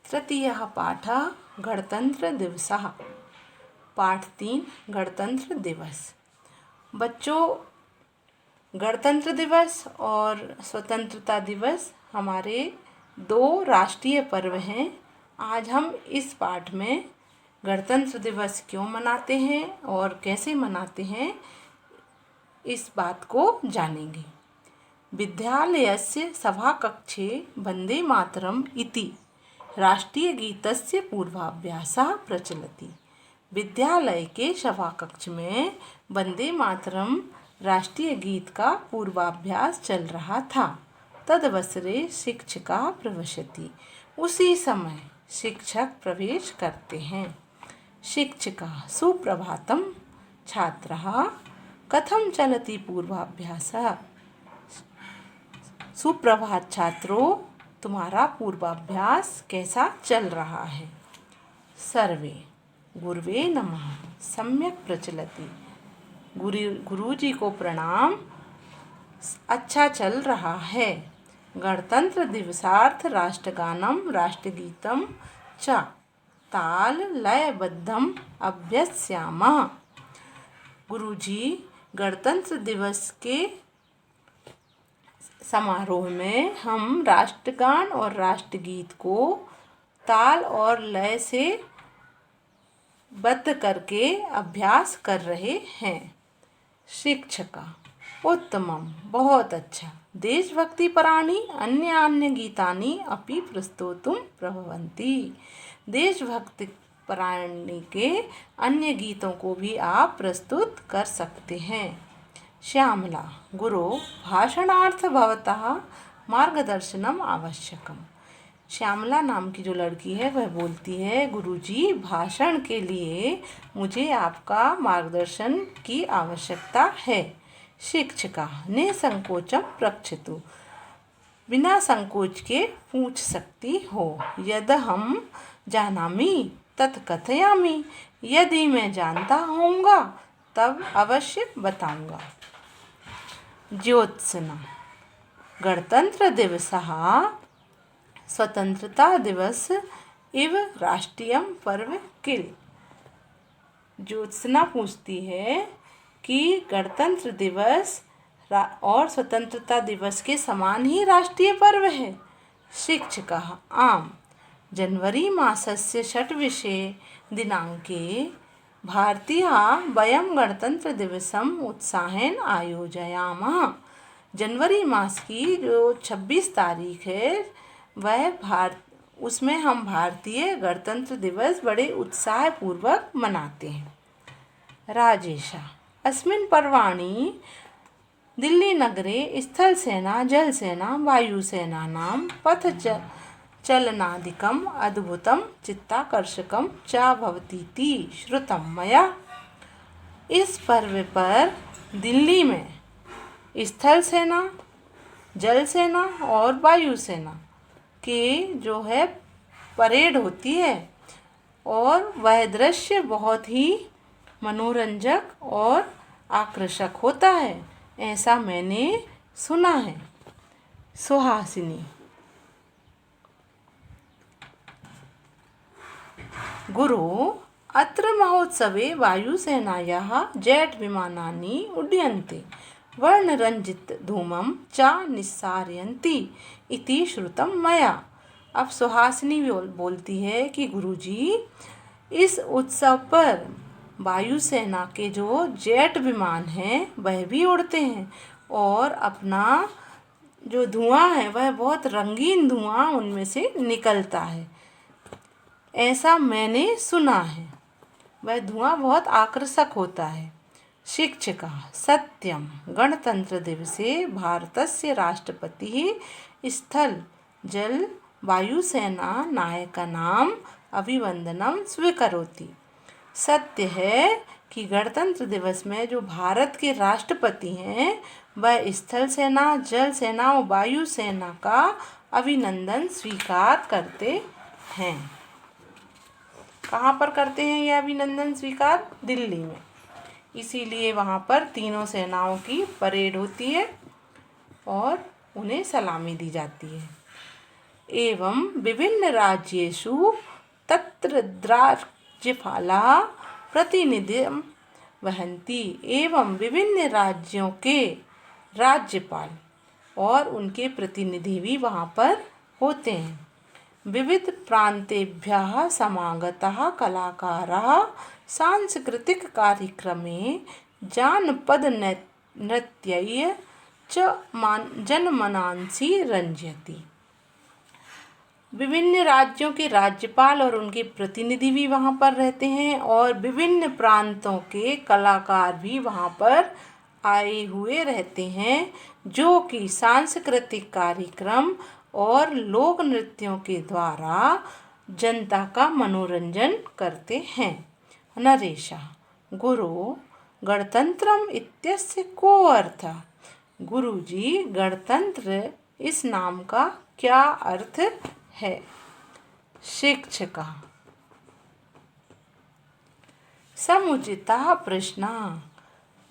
तृतीयः पाठः गणतंत्रदिवसः। पाठ 3 गणतंत्र दिवस। बच्चों, गणतंत्र दिवस और स्वतंत्रता दिवस हमारे दो राष्ट्रीय पर्व हैं। आज हम इस पाठ में गणतंत्र दिवस क्यों मनाते हैं और कैसे मनाते हैं, इस बात को जानेंगे। विद्यालयस्य सभाकक्षे वन्दे मातरम् इति राष्ट्रीयगीतस्य पूर्वाभ्यासः प्रचलति। विद्यालय के सभाकक्ष में वन्दे मातरम राष्ट्रीय गीत का पूर्वाभ्यास चल रहा था। तदवसरे शिक्षका प्रविशति। उसी समय शिक्षक प्रवेश करते हैं। शिक्षिका: सुप्रभातम छात्रः, कथं चलति पूर्वाभ्यासः? सुप्रभात छात्रों, तुम्हारा पूर्वाभ्यास कैसा चल रहा है? सर्वे: गुरुवे नमः, सम्यक प्रचलति। गुरुजी को प्रणाम, अच्छा चल रहा है। गणतंत्र दिवसार्थ राष्ट्रगानम राष्ट्रगीतम च ताल लयबद्धम अभ्यस्यामः। गुरुजी, गणतंत्र दिवस के समारोह में हम राष्ट्रगान और राष्ट्रगीत को ताल और लय से बद्ध करके अभ्यास कर रहे हैं। शिक्षका: उत्तमम, बहुत अच्छा। देशभक्तिपराणि अन्यान्य गीतानि अपि प्रस्तोतुं प्रभवन्ति। देशभक्तिपराणि के अन्य गीतों को भी आप प्रस्तुत कर सकते हैं। श्यामला: गुरु, भाषणार्थ भवतः मार्गदर्शनम आवश्यकम। श्यामला नाम की जो लड़की है वह बोलती है, गुरुजी, भाषण के लिए मुझे आपका मार्गदर्शन की आवश्यकता है। शिक्षिका: निसंकोचम पृच्छतु, बिना संकोच के पूछ सकती हो। यदहं जानामि तत् कथयामि, यदि मैं जानता होऊंगा तब अवश्य बताऊंगा। ज्योत्सना: गणतंत्र दिवसः स्वतंत्रता दिवस इव राष्ट्रीय पर्व किल। ज्योत्सना पूछती है कि गणतंत्र दिवस और स्वतंत्रता दिवस के समान ही राष्ट्रीय पर्व है। शिक्षिका: आम। जनवरी मासस्य षड्विंशे दिनाङ्के भारतीयाः वयं गणतंत्र दिवसम् उत्साहेन आयोजयामः। जनवरी मास की जो 26 तारीख है वह उसमें हम भारतीय गणतंत्र दिवस बड़े उत्साहपूर्वक मनाते हैं। राजेशा: अस्मिन् पर्वाणि दिल्लीनगरे स्थलसेना, जलसेना, वायुसेनानां पथचलनादिकम् अद्भुतं चित्ताकर्षकं च भवतीति श्रुतं मया। इस पर्व पर दिल्ली में स्थल सेना, जल सेना और वायुसेना के जो है परेड होती है और वह दृश्य बहुत ही मनोरंजक और आकर्षक होता है, ऐसा मैंने सुना है। सुहासिनी: गुरु, अत्र महोत्सवे वायुसेनायाः जेट विमानानि उड्डयन्ते, वर्णरञ्जितधूमं च निस्सारयन्ति इति श्रुतं मया। अब सुहासिनी बोलती है कि गुरुजी, इस उत्सव पर वायुसेना के जो जेट विमान हैं वह भी उड़ते हैं और अपना जो धुआं है वह बहुत रंगीन धुआं उनमें से निकलता है, ऐसा मैंने सुना है। वह धुआं बहुत आकर्षक होता है। शिक्षिका: सत्यम। गणतंत्र दिवसे भारतस्य राष्ट्रपतिः स्थल, जल, वायुसेना नायकानां अभिवंदनं स्वीकरोति। सत्य है कि गणतंत्र दिवस में जो भारत के राष्ट्रपति हैं वह स्थल सेना, जल सेना और वायु सेना का अभिनंदन स्वीकार करते हैं। कहाँ पर करते हैं यह अभिनंदन स्वीकार? दिल्ली में। इसीलिए वहाँ पर तीनों सेनाओं की परेड होती है और उन्हें सलामी दी जाती है। एवं विभिन्न राज्येषु तत्र राज्यपालाः प्रतिनिधिं वहन्ति। एवं विभिन्न राज्यों के राज्यपाल और उनके प्रतिनिधि भी वहाँ पर होते हैं। विविध प्रान्तेभ्यः समागताः कलाकाराः सांस्कृतिक कार्यक्रमे जानपद नृत्यैः च जनमनांसि रंजयति। विभिन्न राज्यों के राज्यपाल और उनके प्रतिनिधि भी वहाँ पर रहते हैं और विभिन्न प्रांतों के कलाकार भी वहाँ पर आए हुए रहते हैं, जो कि सांस्कृतिक कार्यक्रम और लोक नृत्यों के द्वारा जनता का मनोरंजन करते हैं। नरेशः गुरु गणतंत्रम इत्यस्य को अर्थः। गुरुजी, गणतंत्र इस नाम का क्या अर्थ है? शिक्षक समुचितः प्रश्नः।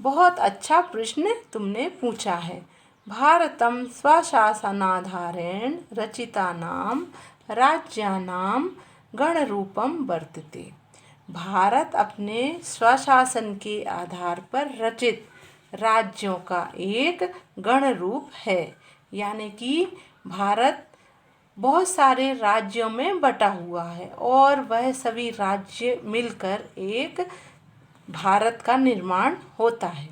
बहुत अच्छा प्रश्न तुमने पूछा है। भारतं स्वशासनाधारेण रचितानां राज्यानां गणरूपं वर्तते। भारत अपने स्वशासन के आधार पर रचित राज्यों का एक गणरूप है। यानी कि भारत बहुत सारे राज्यों में बटा हुआ है और वह सभी राज्य मिलकर एक भारत का निर्माण होता है।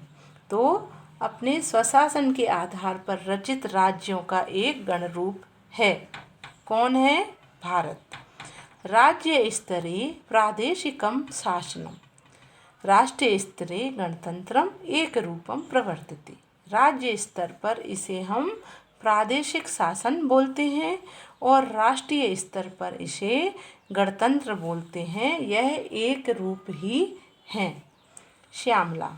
तो अपने स्वशासन के आधार पर रचित राज्यों का एक गणरूप है। कौन है? भारत। राज्य स्तरे प्रादेशिकं शासनम्, राष्ट्रीय स्तरे गणतंत्रम एक रूपम प्रवर्तते। राज्य स्तर पर इसे हम प्रादेशिक शासन बोलते हैं और राष्ट्रीय स्तर पर इसे गणतंत्र बोलते हैं। यह एक रूप ही है। श्यामला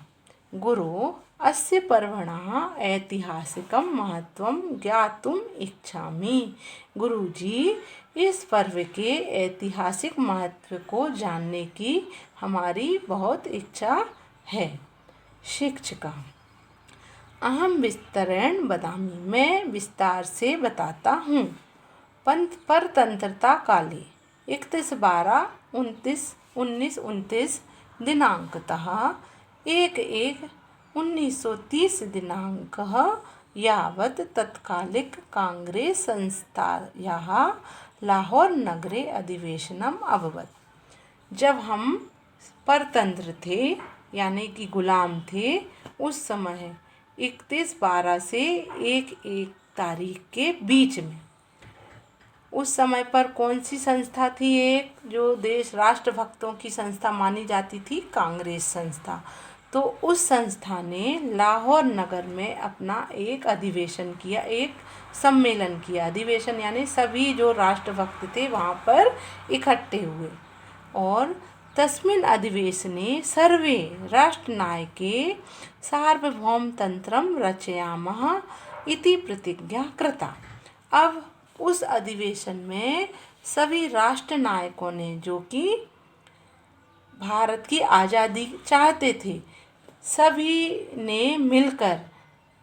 गुरु अस्य पर्वणः ऐतिहासिकं महत्वं ज्ञातुम् इच्छामि। गुरुजी, इस पर्व के ऐतिहासिक महत्व को जानने की हमारी बहुत इच्छा है। शिक्षिका अहम विस्तरेण वदामि, मैं विस्तार से बताता हूँ। परतंत्रता काले 31/12/1929 दिनांकतः 1/1/1930 दिनांकः यावत् तत्कालिक कांग्रेस संस्थायाः लाहौर नगरे अधिवेशनम् अभवत्। जब हम परतंत्र थे यानी कि गुलाम थे, उस समय 31/12 से 1/1 तारीख के बीच में उस समय पर कौन सी संस्था थी? एक जो देश राष्ट्रभक्तों की संस्था मानी जाती थी, कांग्रेस संस्था। तो उस संस्था ने लाहौर नगर में अपना एक अधिवेशन किया, एक सम्मेलन किया। अधिवेशन यानी सभी जो राष्ट्रभक्त थे वहाँ पर इकट्ठे हुए और तस्मिन् अधिवेशने सर्वे राष्ट्रनायके सार्वभौमतन्त्रं रचयामः इति प्रतिज्ञा कृता। अब उस अधिवेशन में सभी राष्ट्र नायकों ने, जो कि भारत की आज़ादी चाहते थे, सभी ने मिलकर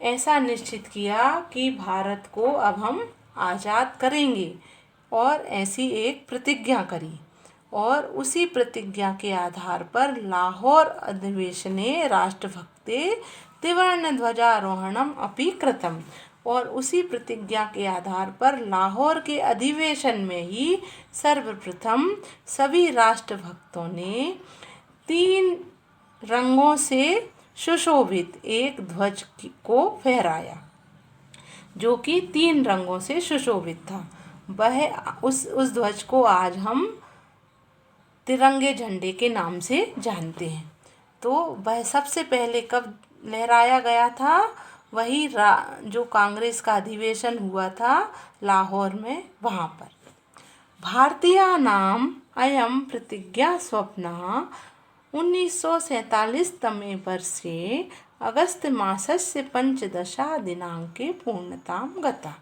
ऐसा निश्चित किया कि भारत को अब हम आज़ाद करेंगे और ऐसी एक प्रतिज्ञा करी। और उसी प्रतिज्ञा के आधार पर लाहौर अधिवेशने राष्ट्रभक्ते त्रिवर्णध्वजारोहणम् अपि कृतम्। और उसी प्रतिज्ञा के आधार पर लाहौर के अधिवेशन में ही सर्वप्रथम सभी राष्ट्रभक्तों ने 3 रंगों से सुशोभित एक ध्वज को फहराया, जो कि 3 रंगों से सुशोभित था। वह उस ध्वज को आज हम तिरंगे झंडे के नाम से जानते हैं। तो वह सबसे पहले कब लहराया गया था? वही जो कांग्रेस का अधिवेशन हुआ था लाहौर में, वहाँ पर। भारतीयानाम् अयं प्रतिज्ञा स्वप्नः 1947 तमे वर्षे अगस्त मासस्य 15 दिनांके पूर्णतां गता।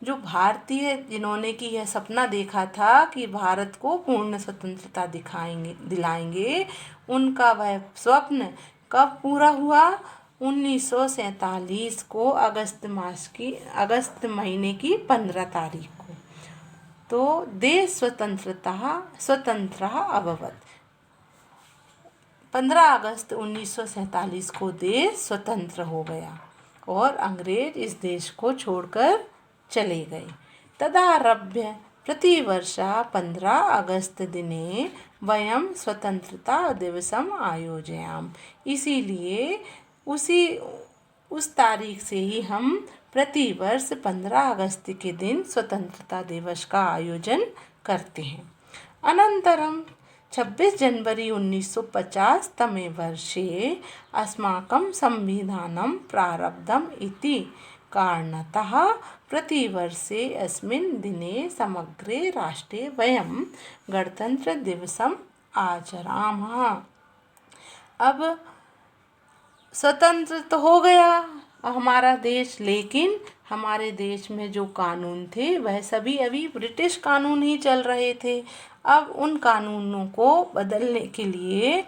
जो भारतीय जिन्होंने कि यह सपना देखा था कि भारत को पूर्ण स्वतंत्रता दिलाएंगे, उनका वह स्वप्न कब पूरा हुआ? 1947 को अगस्त महीने की 15 तारीख को। तो देश स्वतंत्र अभवत। 15 अगस्त 1947 को देश स्वतंत्र हो गया और अंग्रेज इस देश को छोड़कर चले गए। तदारभ्य प्रतिवर्ष 15 अगस्त दिने वयं स्वतंत्रता दिवसम आयोजयाम। इसीलिए उस तारीख से ही हम प्रतिवर्ष 15 अगस्त के दिन स्वतंत्रता दिवस का आयोजन करते हैं। अनंतरम 26 जनवरी 1950 तमे वर्षे अस्माकं संविधानं प्रारब्धम् इति कारणतः प्रतिवर्षे अस्मिन् दिने समग्रे राष्ट्रे वयं गणतन्त्रदिवसम् आचरामः। अब स्वतंत्र तो हो गया हमारा देश, लेकिन हमारे देश में जो कानून थे वह सभी अभी ब्रिटिश कानून ही चल रहे थे। अब उन कानूनों को बदलने के लिए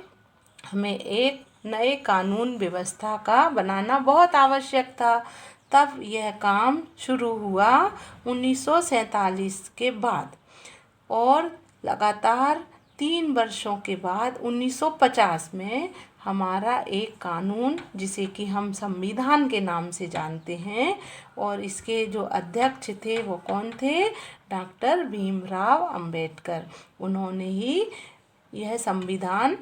हमें एक नए कानून व्यवस्था का बनाना बहुत आवश्यक था। तब यह काम शुरू हुआ 1947 के बाद और लगातार 3 वर्षों के बाद 1950 में हमारा एक कानून, जिसे कि हम संविधान के नाम से जानते हैं, और इसके जो अध्यक्ष थे वो कौन थे? डॉक्टर भीमराव अंबेडकर। उन्होंने ही यह संविधान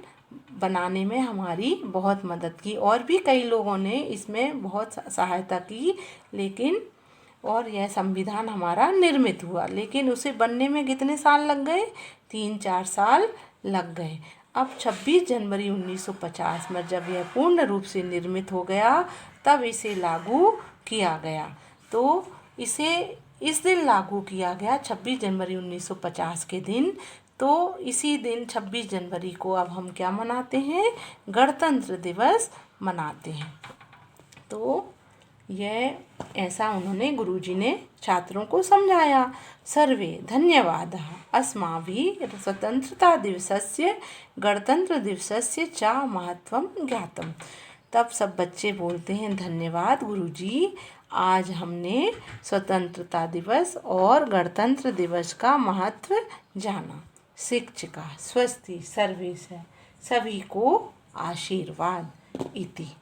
बनाने में हमारी बहुत मदद की और भी कई लोगों ने इसमें बहुत सहायता की, लेकिन और यह संविधान हमारा निर्मित हुआ। लेकिन उसे बनने में कितने साल लग गए? 3-4 साल लग गए। अब 26 जनवरी 1950 में जब यह पूर्ण रूप से निर्मित हो गया तब इसे लागू किया गया। तो इसे इस दिन लागू किया गया 26 जनवरी 1950 के दिन। तो इसी दिन 26 जनवरी को अब हम क्या मनाते हैं? गणतंत्र दिवस मनाते हैं। तो यह ऐसा उन्होंने गुरुजी ने छात्रों को समझाया। सर्वे धन्यवादः। अस्माभिः स्वतंत्रता दिवसस्य गणतंत्र दिवसस्य च महत्वं ज्ञातम्। तब सब बच्चे बोलते हैं, धन्यवाद गुरुजी, आज हमने स्वतंत्रता दिवस और गणतंत्र दिवस का महत्व जाना। शिक्षिका स्वस्ति सर्वे से, सभी को आशीर्वाद इति।